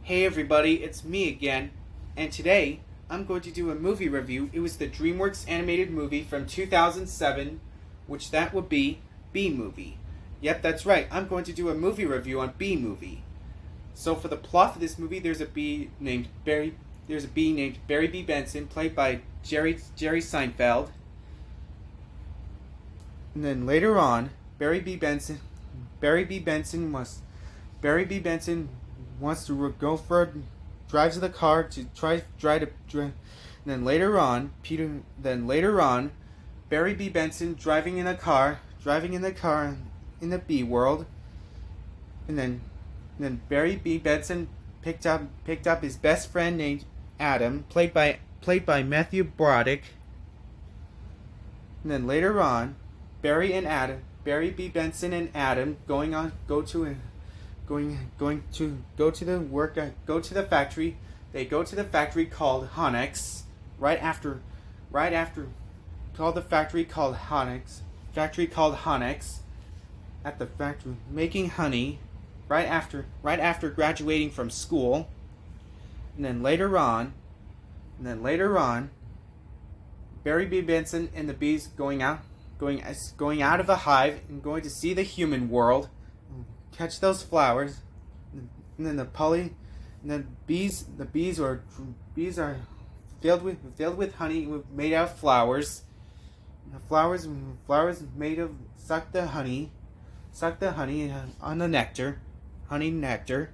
Hey everybody, it's me again, and today I'm going to do a movie review. It was the DreamWorks animated movie from 2007, which that would be B-Movie. Yep, that's right, I'm going to do a movie review on B-Movie. So for the plot for this movie, there's a bee named Barry B. Benson, played by Jerry Seinfeld. And then later on, Barry B. Benson was Barry B. Benson wants to go for drives the car to try to. And then later on, Barry B. Benson driving in the car in the B world, and then Barry B. Benson picked up his best friend named Adam, played by Matthew Broderick. And then later on, Barry B. Benson and Adam go to the factory. They go to the factory called Honex. Right after called the factory called Honex. At the factory making honey. Right after graduating from school. And then later on, Barry B. Benson and the bees going out of the hive and going to see the human world, catch those flowers, and then the bees are filled with honey made out of flowers. The flowers made of suck the honey on the nectar, honey nectar.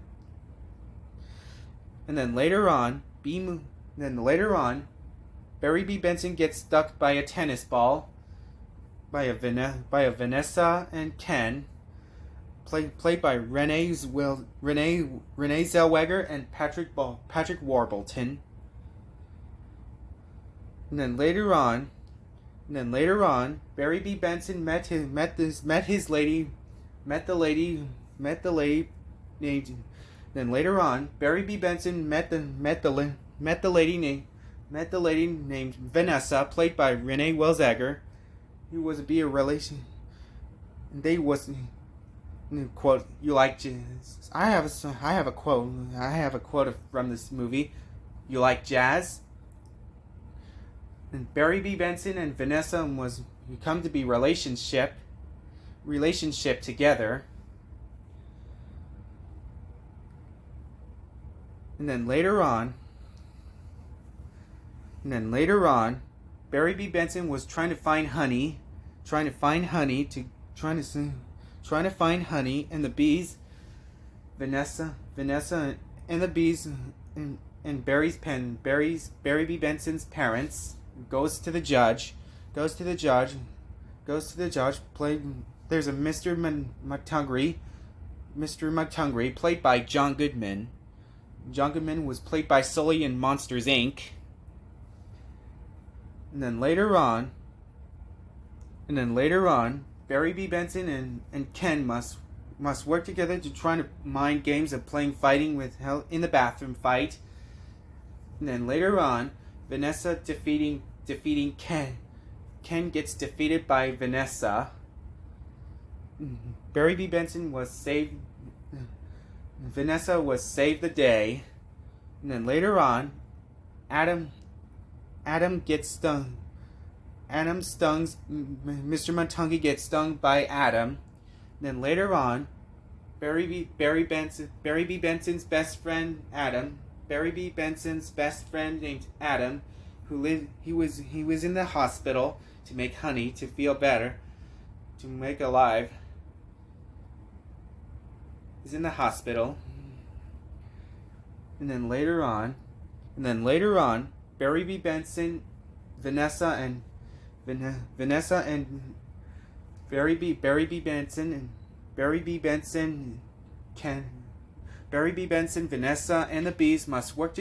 And then later on, Barry B. Benson gets stuck by a tennis ball by Vanessa and Ken, played by Renee Zellweger and Patrick Warburton. And then later on, Barry B. Benson met the lady named. Then later on, Barry B. Benson met the lady named Vanessa, played by Renee Zellweger. He was be a relation. And they was quote. You like jazz? I have a quote from this movie. You like jazz? And Barry B. Benson and Vanessa was become to be relationship together. And then later on, Barry B. Benson was trying to find honey, and the bees, Vanessa and the bees, and Barry B. Benson's parents goes to the judge. Played there's a Mr. McTungry, played by John Goodman. John Goodman was played by Sully in Monsters Inc. And then later on, Barry B. Benson and Ken must work together to try to mind games of fighting with hell in the bathroom fight. And then later on, Vanessa defeating Ken. Ken gets defeated by Vanessa. Barry B. Benson was saved. Vanessa was saved the day. And then later on, Adam gets stung. Mr. Montungi gets stung by Adam. And then later on, Barry B. Benson's best friend Adam. Barry B. Benson's best friend named Adam, he was in the hospital to make honey to feel better, to make alive. He's in the hospital. And then later on, Barry B. Benson, Vanessa and Barry B. Benson, Vanessa, and the bees must work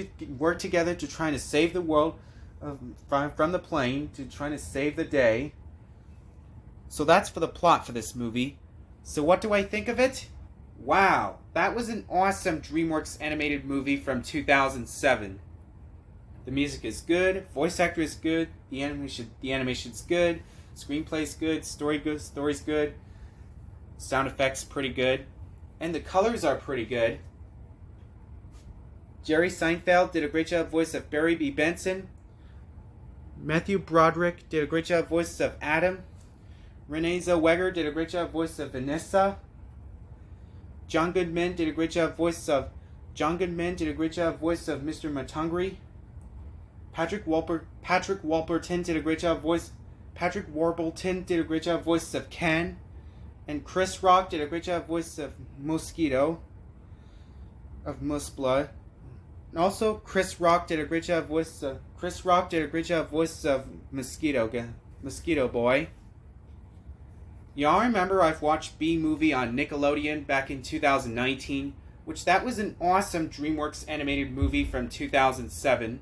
together to try to save the world from the plane, to try to save the day. So that's for the plot for this movie. So what do I think of it? Wow, that was an awesome DreamWorks animated movie from 2007. The music is good, voice actor is good, the animation's good, screenplay's good, story's good, sound effects pretty good, and the colors are pretty good. Jerry Seinfeld did a great job voice of Barry B. Benson. Matthew Broderick did a great job voice of Adam. Renee Zellweger did a great job voice of Vanessa. John Goodman did a great job voice of Mr. Matungri. Patrick Warburton did a great job voice of Ken. And Chris Rock did a great job voice of Mosquito. Of Musblood. And also Chris Rock did a great job voice of Mosquito Boy. Y'all remember I've watched B-Movie on Nickelodeon back in 2019, which that was an awesome DreamWorks animated movie from 2007.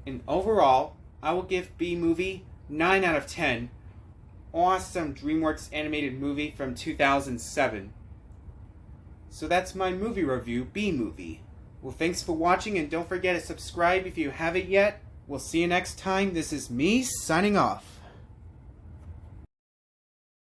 And overall, I will give B-Movie 9 out of 10. Awesome DreamWorks animated movie from 2007. So that's my movie review, B-Movie. Well, thanks for watching, and don't forget to subscribe if you haven't yet. We'll see you next time. This is me signing off.